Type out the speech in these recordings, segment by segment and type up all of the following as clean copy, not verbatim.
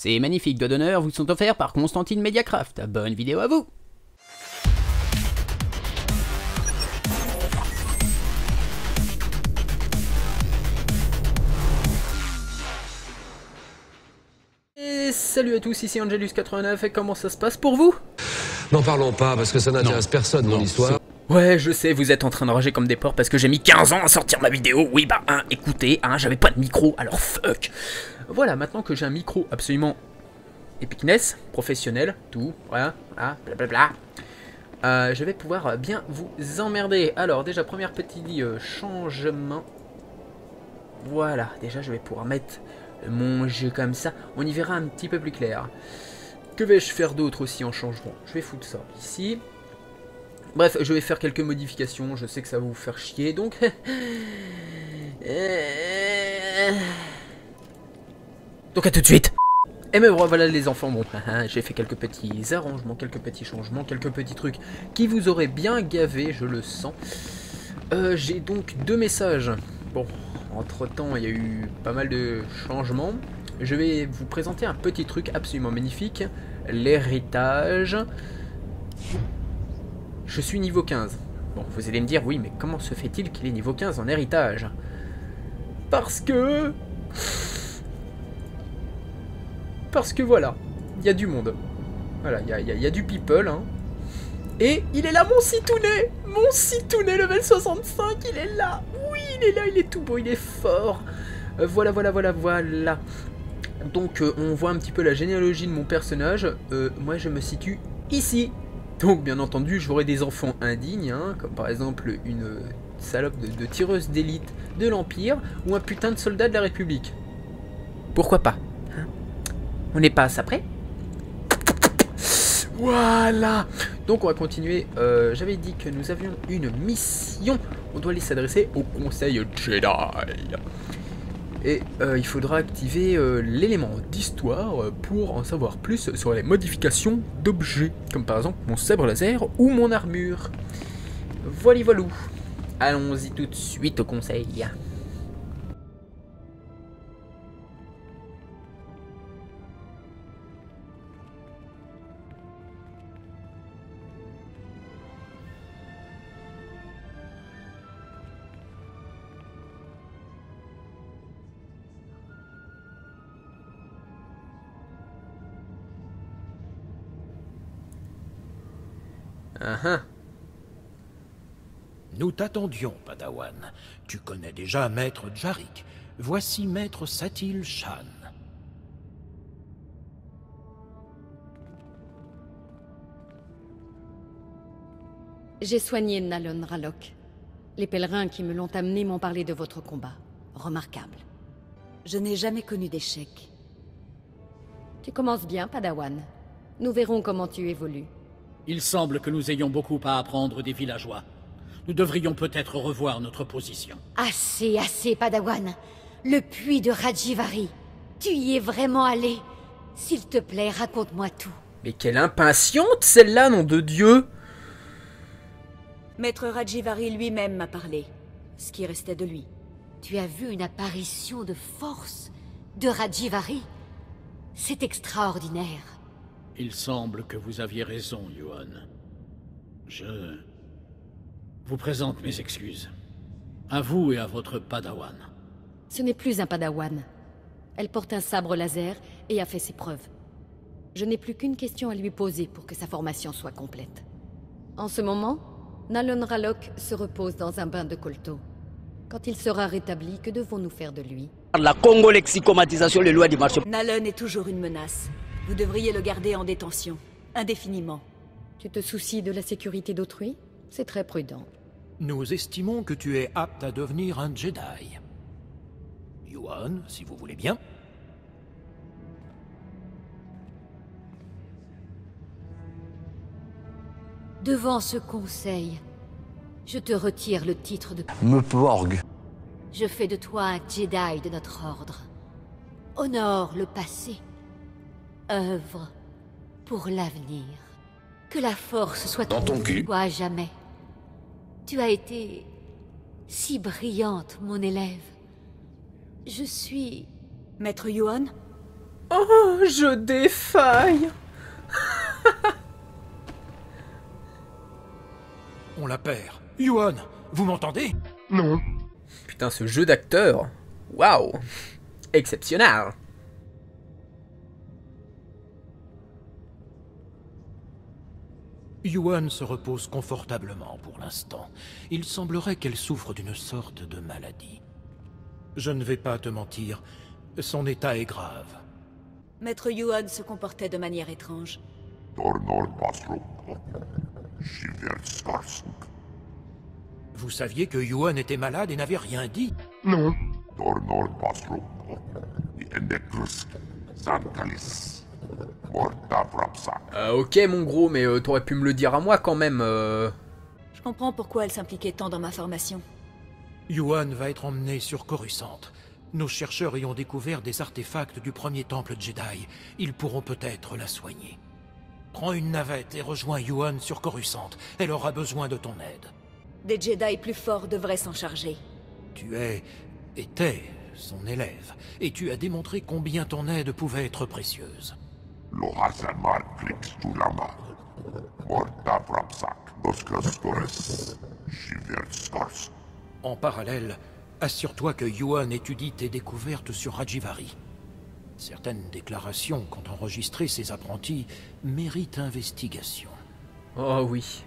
Ces magnifiques doigts d'honneur vous sont offerts par Constantine Mediacraft. Bonne vidéo à vous! Et salut à tous, ici Angelus89 et comment ça se passe pour vous? N'en parlons pas parce que ça n'intéresse personne mon histoire. Ouais, je sais, vous êtes en train de rager comme des porcs parce que j'ai mis 15 ans à sortir ma vidéo. Oui, bah, écoutez, j'avais pas de micro, alors fuck. Voilà, maintenant que j'ai un micro absolument epicness, professionnel, tout, voilà, blablabla, je vais pouvoir bien vous emmerder. Alors, déjà, première petite changement. Voilà, déjà, je vais pouvoir mettre mon jeu comme ça. On y verra un petit peu plus clair. Que vais-je faire d'autre aussi en changement? Je vais foutre ça ici. Bref, je vais faire quelques modifications, je sais que ça va vous faire chier, donc... donc à tout de suite. Et me voilà les enfants, bon, j'ai fait quelques petits arrangements, quelques petits changements, quelques petits trucs qui vous auraient bien gavé, je le sens. J'ai donc deux messages. Bon, entre-temps, il y a eu pas mal de changements. Je vais vous présenter un petit truc absolument magnifique, l'héritage... Je suis niveau 15. Bon, vous allez me dire, oui, mais comment se fait-il qu'il est niveau 15 en héritage? Parce que voilà, il y a du monde. Voilà, il y a du people, hein. Et il est là, mon citounet! Mon citounet level 65, il est là! Oui, il est là, il est tout beau, il est fort. Voilà. Donc, on voit un petit peu la généalogie de mon personnage. Moi, je me situe ici. Donc bien entendu j'aurai des enfants indignes, hein, comme par exemple une salope de tireuse d'élite de l'Empire ou un putain de soldat de la République. Pourquoi pas, hein? On n'est pas à ça près. Voilà. Donc on va continuer, j'avais dit que nous avions une mission, on doit aller s'adresser au Conseil Jedi. Et il faudra activer l'élément d'histoire pour en savoir plus sur les modifications d'objets, comme par exemple mon sabre laser ou mon armure. Voilà. Allons-y tout de suite au conseil. Nous t'attendions, Padawan. Tu connais déjà Maître Jarrik. Voici Maître Satil Shan. J'ai soigné Nalon Ralok. Les pèlerins qui me l'ont amené m'ont parlé de votre combat. Remarquable. Je n'ai jamais connu d'échec. Tu commences bien, Padawan. Nous verrons comment tu évolues. Il semble que nous ayons beaucoup à apprendre des villageois. Nous devrions peut-être revoir notre position. Assez, Padawan. Le puits de Rajivari. Tu y es vraiment allé? S'il te plaît, raconte-moi tout. Mais quelle impatiente celle-là, nom de Dieu! Maître Rajivari lui-même m'a parlé. Ce qui restait de lui. Tu as vu une apparition de force de Rajivari? C'est extraordinaire. Il semble que vous aviez raison, Yuan. Je vous présente mes excuses. À vous et à votre Padawan. Ce n'est plus un Padawan. Elle porte un sabre laser et a fait ses preuves. Je n'ai plus qu'une question à lui poser pour que sa formation soit complète. En ce moment, Nalon Ralok se repose dans un bain de colto. Quand il sera rétabli, que devons-nous faire de lui? La Congo-lexicomatisation, les lois du marché. Nalon est toujours une menace. Vous devriez le garder en détention, indéfiniment. Tu te soucies de la sécurité d'autrui? C'est très prudent. Nous estimons que tu es apte à devenir un Jedi. Yuan, si vous voulez bien. Devant ce conseil, je te retire le titre de... Me porg. Je fais de toi un Jedi de notre ordre. Honore le passé. Œuvre pour l'avenir. Que la force soit Dans ton cul. toi à jamais. Tu as été si brillante, mon élève. Je suis... Maître Yuan? Oh, je défaille. On la perd. Yuan, vous m'entendez? Non. Putain, ce jeu d'acteur. Waouh. Exceptionnel. Yuan se repose confortablement pour l'instant. Il semblerait qu'elle souffre d'une sorte de maladie. Je ne vais pas te mentir, son état est grave. Maître Yuan se comportait de manière étrange. Vous saviez que Yuan était malade et n'avait rien dit? Non. Ok mon gros, mais t'aurais pu me le dire à moi quand même. Je comprends pourquoi elle s'impliquait tant dans ma formation. Yuan va être emmené sur Coruscant. Nos chercheurs y ont découvert des artefacts du premier temple Jedi. Ils pourront peut-être la soigner. Prends une navette et rejoins Yuan sur Coruscant. Elle aura besoin de ton aide. Des Jedi plus forts devraient s'en charger. Tu étais son élève, et tu as démontré combien ton aide pouvait être précieuse. En parallèle, assure-toi que Yuan étudie tes découvertes sur Rajivari. Certaines déclarations qu'ont enregistrées ses apprentis méritent investigation. Oh oui.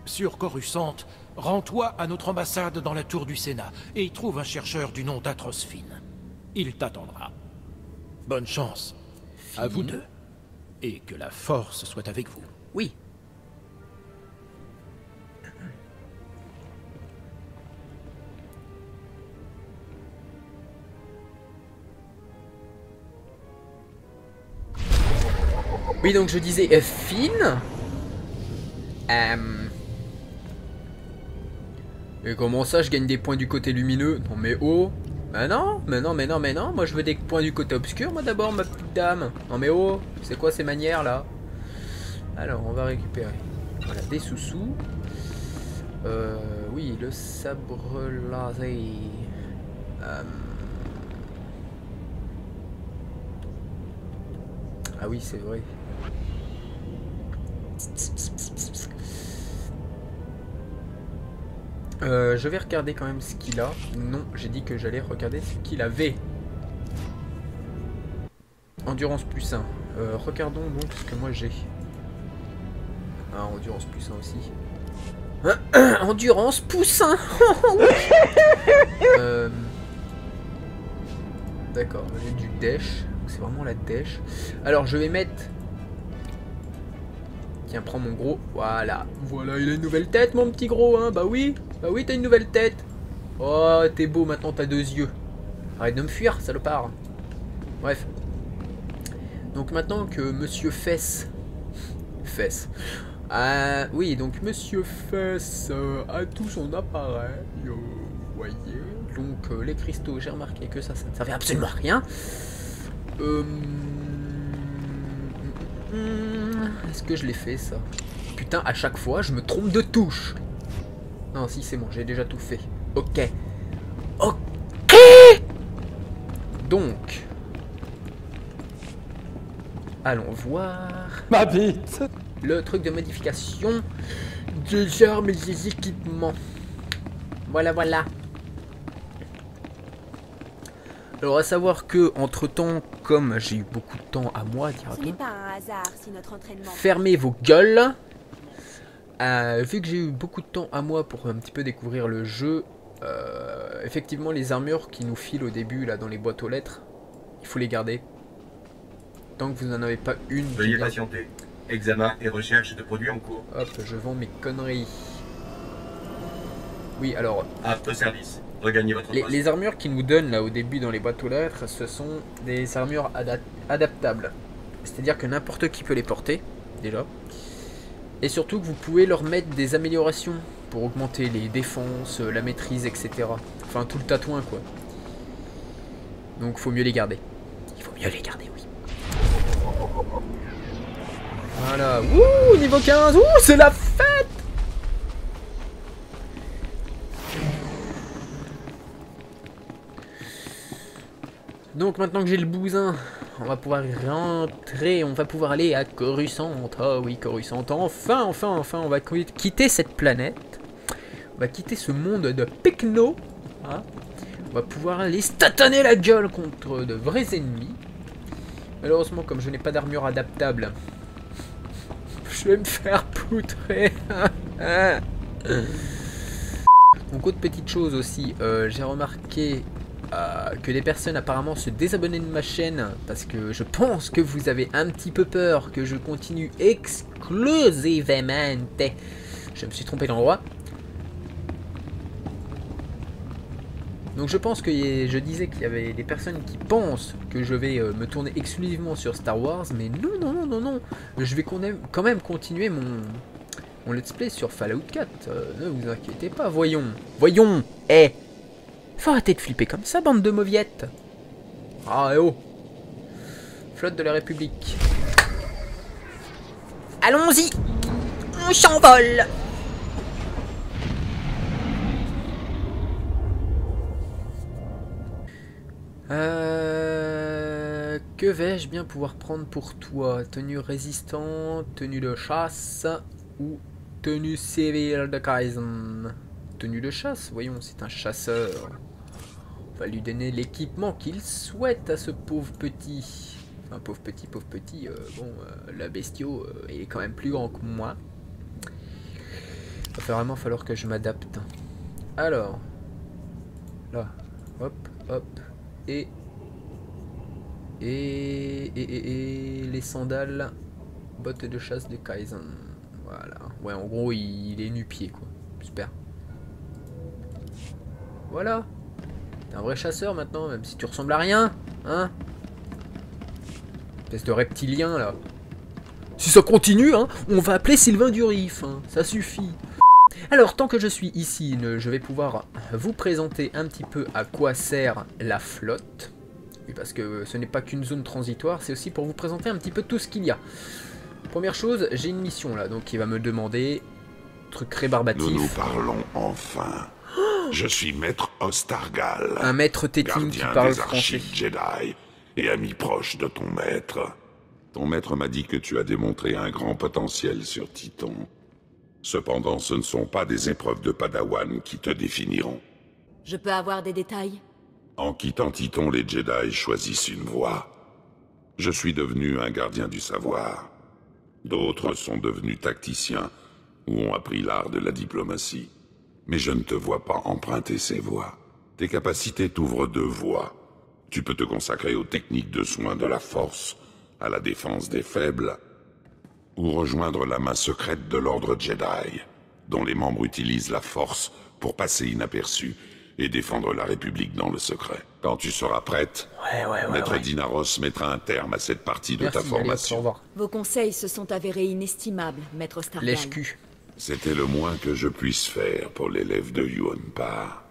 Sur Coruscant, rends-toi à notre ambassade dans la tour du Sénat et y trouve un chercheur du nom d'Atroce Finn. Il t'attendra. Bonne chance. À vous deux. Et que la force soit avec vous. Oui. Oui, donc je disais Finn. Et comment ça, je gagne des points du côté lumineux? Non mais oh. Mais non, mais non, mais non, mais non. Moi je veux des points du côté obscur, moi d'abord, ma petite dame. Non mais oh, c'est quoi ces manières là? Alors, on va récupérer. Voilà, des sous-sous. Oui, le sabre laser. Ah oui, c'est vrai. Je vais regarder quand même ce qu'il a. Non, j'ai dit que j'allais regarder ce qu'il avait. Endurance plus 1. Regardons donc ce que moi j'ai. Ah, endurance plus 1 aussi. Endurance poussin. D'accord, j'ai du dash. C'est vraiment la dash. Alors je vais mettre... Tiens, prends mon gros. Voilà. Voilà, il a une nouvelle tête, mon petit gros, hein. Bah oui, t'as une nouvelle tête. Oh, t'es beau, maintenant t'as 2 yeux. Arrête de me fuir, salopard. Bref. Donc maintenant que Monsieur Fess... oui, donc Monsieur Fess a tout son appareil. Vous voyez. Donc les cristaux, j'ai remarqué que ça ne servait absolument à rien. Est-ce que je l'ai fait ça? Putain, à chaque fois, je me trompe de touche. Non, si, c'est bon, j'ai déjà tout fait. Ok. Ok. Donc. Allons voir. Ma bite. Le truc de modification des armes et des équipements. Voilà, voilà. Alors à savoir que entre temps, comme j'ai eu beaucoup de temps à moi, Ce n'est pas un hasard si notre entraînement... fermez vos gueules. Vu que j'ai eu beaucoup de temps à moi pour un petit peu découvrir le jeu, effectivement les armures qui nous filent au début là dans les boîtes aux lettres, il faut les garder. Tant que vous n'en avez pas une. Veuillez patienter. Examen et recherche de produits en cours. Hop, je vends mes conneries. Oui, alors... À votre service. Regagnez votre poste. Les armures qu'ils nous donnent là au début dans les boîtes aux lettres, ce sont des armures adaptables. C'est-à-dire que n'importe qui peut les porter, déjà. Et surtout que vous pouvez leur mettre des améliorations pour augmenter les défenses, la maîtrise, etc. Enfin tout le tatouin quoi. Donc faut mieux les garder. Il faut mieux les garder, oui. Voilà. Ouh, niveau 15. Ouh, c'est la fête. Donc maintenant que j'ai le bousin, on va pouvoir rentrer, on va pouvoir aller à Coruscant. Oh oui, Coruscant. Enfin, on va quitter cette planète. On va quitter ce monde de Pecno. Hein. On va pouvoir aller se tataner la gueule contre de vrais ennemis. Malheureusement, comme je n'ai pas d'armure adaptable, je vais me faire poutrer. Donc autre petite chose aussi, j'ai remarqué que des personnes apparemment se désabonnaient de ma chaîne parce que je pense que vous avez un petit peu peur que je continue exclusivement. Je me suis trompé d'endroit. Donc je pense que je disais qu'il y avait des personnes qui pensent que je vais me tourner exclusivement sur Star Wars, mais non, je vais quand même continuer mon let's play sur Fallout 4, ne vous inquiétez pas, voyons, faut arrêter de flipper comme ça, bande de mauviettes. Ah, oh, flotte de la République. Allons-y, on s'envole. Que vais-je bien pouvoir prendre pour toi? Tenue résistante, tenue de chasse ou tenue civile de Kaizen? Tenue de chasse, voyons, c'est un chasseur. On va lui donner l'équipement qu'il souhaite à ce pauvre petit. Enfin, pauvre petit, la bestiau, il est quand même plus grand que moi. Il va vraiment falloir que je m'adapte. Alors, là, hop, et les sandales, bottes de chasse de Kaizen. Voilà. Ouais, en gros, il est nu-pied, quoi. Super. Voilà. T'es un vrai chasseur maintenant, même si tu ressembles à rien. Hein? Espèce de reptilien, là. Si ça continue, hein, on va appeler Sylvain Durif. Hein. Ça suffit. Alors, tant que je suis ici, je vais pouvoir vous présenter un petit peu à quoi sert la flotte. Oui, parce que ce n'est pas qu'une zone transitoire, c'est aussi pour vous présenter un petit peu tout ce qu'il y a. Première chose, j'ai une mission là, donc il va me demander... Truc rébarbatif. Nous parlons enfin. Je suis Maître Ostargal. Un maître tétine qui parle français. Jedi et ami proche de ton maître. Ton maître m'a dit que tu as démontré un grand potentiel sur Titon. Cependant, ce ne sont pas des épreuves de Padawan qui te définiront. Je peux avoir des détails? En quittant Titon, les Jedi choisissent une voie. Je suis devenu un gardien du savoir. D'autres sont devenus tacticiens ou ont appris l'art de la diplomatie. Mais je ne te vois pas emprunter ces voies. Tes capacités t'ouvrent deux voies. Tu peux te consacrer aux techniques de soins de la force, à la défense des faibles, ou rejoindre la main secrète de l'ordre Jedi, dont les membres utilisent la force pour passer inaperçus et défendre la République dans le secret. Quand tu seras prête, Maître Dinaros mettra un terme à cette partie de ta formation. Vos conseils se sont avérés inestimables, Maître Ostargal. Lèche-cul. C'était le moins que je puisse faire pour l'élève de Yuan-Pa.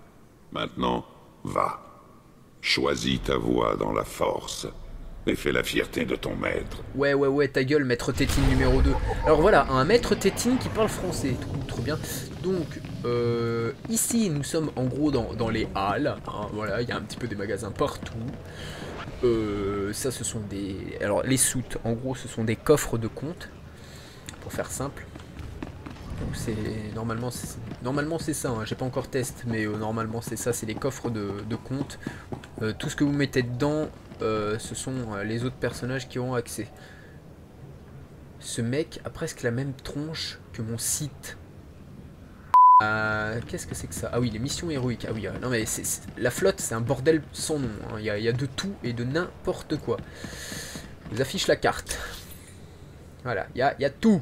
Maintenant, va. Choisis ta voie dans la force et fais la fierté de ton maître. Ouais, ta gueule, maître tétine numéro 2. Alors voilà, un maître tétine qui parle français, trop bien. Donc, ici, nous sommes en gros dans les halles. Hein, voilà, il y a un petit peu des magasins partout. Ça, ce sont des... Alors, les soutes, en gros, ce sont des coffres de compte, pour faire simple. Donc, c'est... Normalement, c'est ça, hein. J'ai pas encore testé, mais normalement, c'est ça, c'est des coffres de compte. Tout ce que vous mettez dedans... ce sont les autres personnages qui auront accès. Ce mec a presque la même tronche que mon site. Qu'est-ce que c'est que ça? Ah oui, les missions héroïques. Ah oui, non mais la flotte, c'est un bordel sans nom. Hein. Il y a de tout et de n'importe quoi. Je vous affiche la carte. Voilà, il y a tout.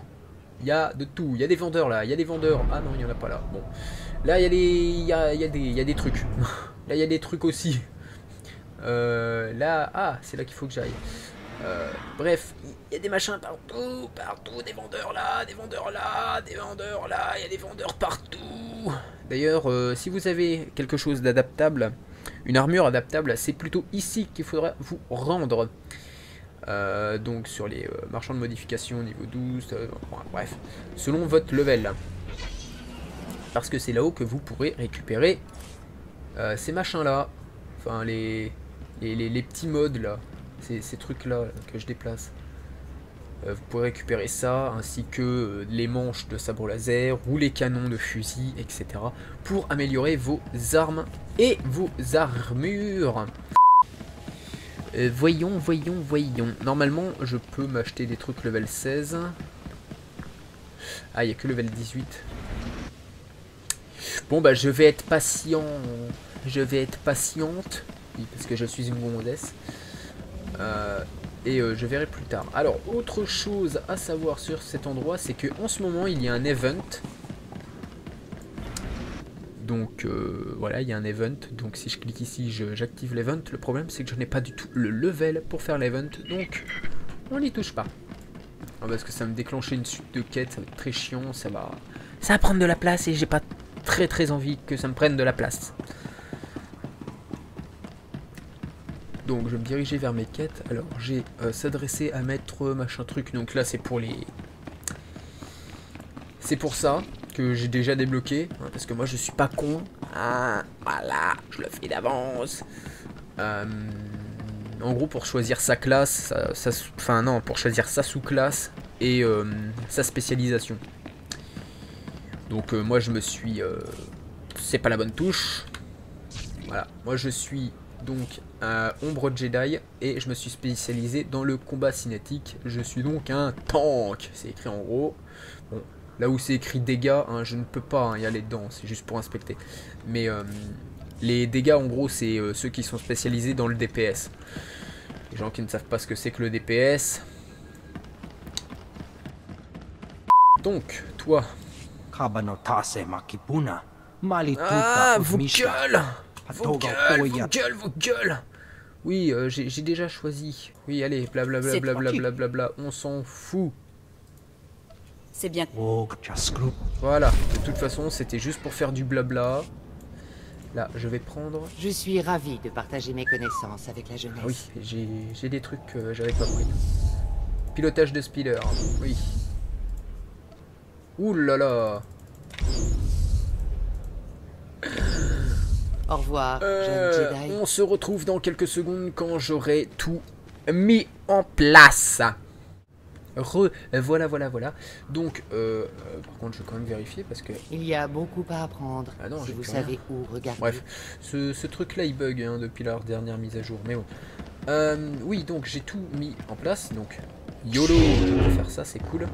Il y a de tout. Il y a des vendeurs là. Il y a des vendeurs. Ah non, il n'y en a pas là. Bon. Là, il y a des trucs. Là, il y a des trucs aussi. Là, ah, c'est là qu'il faut que j'aille. Bref, il y a des machins partout, des vendeurs là, des vendeurs là, des vendeurs là, il y a des vendeurs partout. D'ailleurs, si vous avez quelque chose d'adaptable, une armure adaptable, c'est plutôt ici qu'il faudra vous rendre. Donc sur les marchands de modification niveau 12, bref, selon votre level. Parce que c'est là-haut que vous pourrez récupérer ces machins là. Enfin les petits modes là. ces trucs-là que je déplace. Vous pourrez récupérer ça, ainsi que les manches de sabre laser ou les canons de fusil, etc. pour améliorer vos armes et vos armures. Voyons. Normalement, je peux m'acheter des trucs level 16. Ah, il n'y a que level 18. Bon, bah, je vais être patient. Je vais être patiente. Oui, parce que je suis une gondesse. Et je verrai plus tard. Alors, autre chose à savoir sur cet endroit, c'est que en ce moment, il y a un event. Donc, voilà, il y a un event. Donc, si je clique ici, j'active l'event. Le problème, c'est que je n'ai pas du tout le level pour faire l'event. Donc, on n'y touche pas. Parce que ça va me déclencher une suite de quêtes. Ça va être très chiant. Ça va prendre de la place et j'ai pas très envie que ça me prenne de la place. Donc je vais me diriger vers mes quêtes. Alors j'ai s'adresser à maître machin truc. Donc là c'est pour les... C'est pour ça que j'ai déjà débloqué. Hein, parce que moi je suis pas con. Ah, voilà, je le fais d'avance. En gros pour choisir sa classe. Enfin non, pour choisir sa sous-classe. Et sa spécialisation. Donc moi je me suis... c'est pas la bonne touche. Voilà, moi je suis... donc Ombre Jedi et je me suis spécialisé dans le combat cinétique. Je suis donc un tank, c'est écrit en gros. Bon, là où c'est écrit dégâts, hein, je ne peux pas y aller dedans, c'est juste pour inspecter. Mais les dégâts en gros c'est ceux qui sont spécialisés dans le DPS. Les gens qui ne savent pas ce que c'est que le DPS. Donc, toi... Ah, vos gueules! Vos gueules! Oui, j'ai déjà choisi. Oui, allez, blablabla, on s'en fout. C'est bien. Voilà, de toute façon, c'était juste pour faire du blabla. Là, je vais prendre... Je suis ravi de partager mes connaissances avec la jeunesse. Ah oui, j'ai des trucs que j'avais pas pris. Pilotage de speeder, oui. Ouh là là. Au revoir, jeune Jedi. On se retrouve dans quelques secondes quand j'aurai tout mis en place. Voilà. Donc, par contre, je vais quand même vérifier parce que... Il y a beaucoup à apprendre, ah non, si vous plus savez rien. où regarder. Bref, ce truc-là, il bug hein, depuis leur dernière mise à jour. Mais bon. Oui, donc j'ai tout mis en place. Donc, YOLO, je peux faire ça, c'est cool.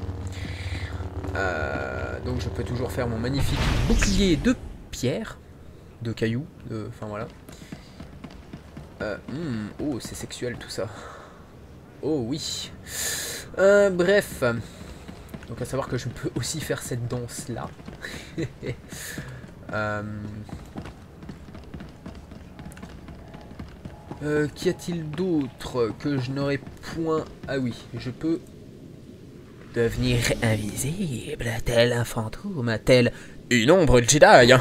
Donc, je peux toujours faire mon magnifique bouclier de pierre. De cailloux, enfin voilà. Oh, c'est sexuel tout ça. Oh oui. Bref. Donc à savoir que je peux aussi faire cette danse là. Qu'y a-t-il d'autre que je n'aurais point... Ah oui, je peux devenir invisible, tel un fantôme, tel une ombre Jedi.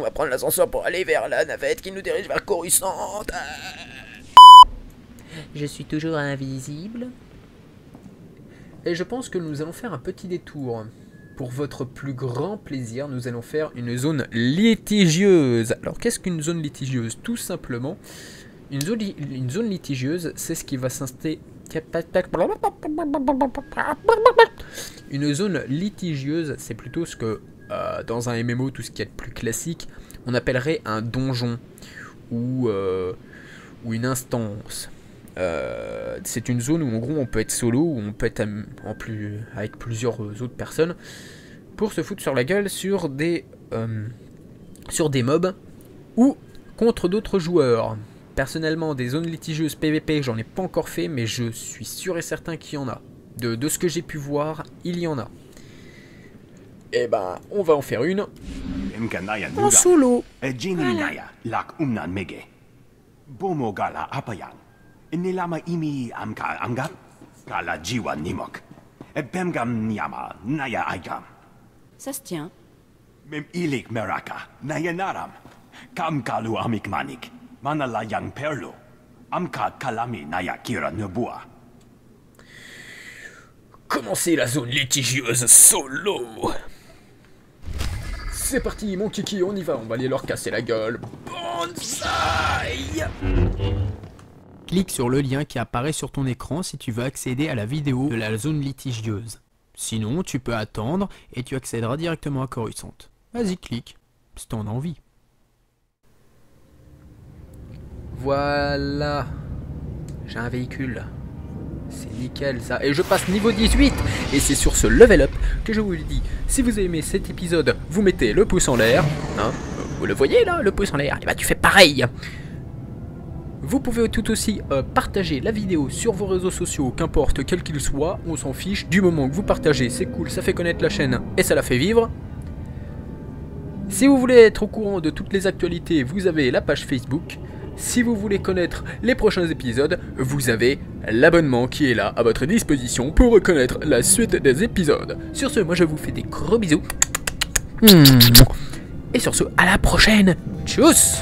On va prendre l'ascenseur pour aller vers la navette qui nous dirige vers Coruscant. Je suis toujours invisible. Et je pense que nous allons faire un petit détour. Pour votre plus grand plaisir, nous allons faire une zone litigieuse. Alors, qu'est-ce qu'une zone litigieuse? Tout simplement, une zone litigieuse, c'est ce qui va s'installer... Une zone litigieuse, c'est plutôt ce que... dans un MMO, tout ce qui est plus classique, on appellerait un donjon ou une instance. C'est une zone où en gros on peut être solo, ou on peut être avec plusieurs autres personnes pour se foutre sur la gueule sur des mobs ou contre d'autres joueurs. Personnellement, des zones litigieuses PVP, j'en ai pas encore fait, mais je suis sûr et certain qu'il y en a. De ce que j'ai pu voir, il y en a. Et ben, on va en faire une en solo. Ça se tient. Commencez la zone litigieuse solo. C'est parti, mon kiki, on y va. On va aller leur casser la gueule. Bonsaï. Clique sur le lien qui apparaît sur ton écran si tu veux accéder à la vidéo de la zone litigieuse. Sinon, tu peux attendre et tu accéderas directement à Coruscant. Vas-y, clique, si t'en as envie. Voilà. J'ai un véhicule. C'est nickel ça. Et je passe niveau 18. Et c'est sur ce level up que je vous le dis. Si vous avez aimé cet épisode, vous mettez le pouce en l'air. Hein, vous le voyez là, le pouce en l'air. Et bah tu fais pareil. Vous pouvez tout aussi partager la vidéo sur vos réseaux sociaux, qu'importe quel qu'ils soient, on s'en fiche. Du moment que vous partagez, c'est cool, ça fait connaître la chaîne et ça la fait vivre. Si vous voulez être au courant de toutes les actualités, vous avez la page Facebook. Si vous voulez connaître les prochains épisodes, vous avez l'abonnement qui est là à votre disposition pour connaître la suite des épisodes. Sur ce, moi je vous fais des gros bisous. Et sur ce, à la prochaine. Tchuss!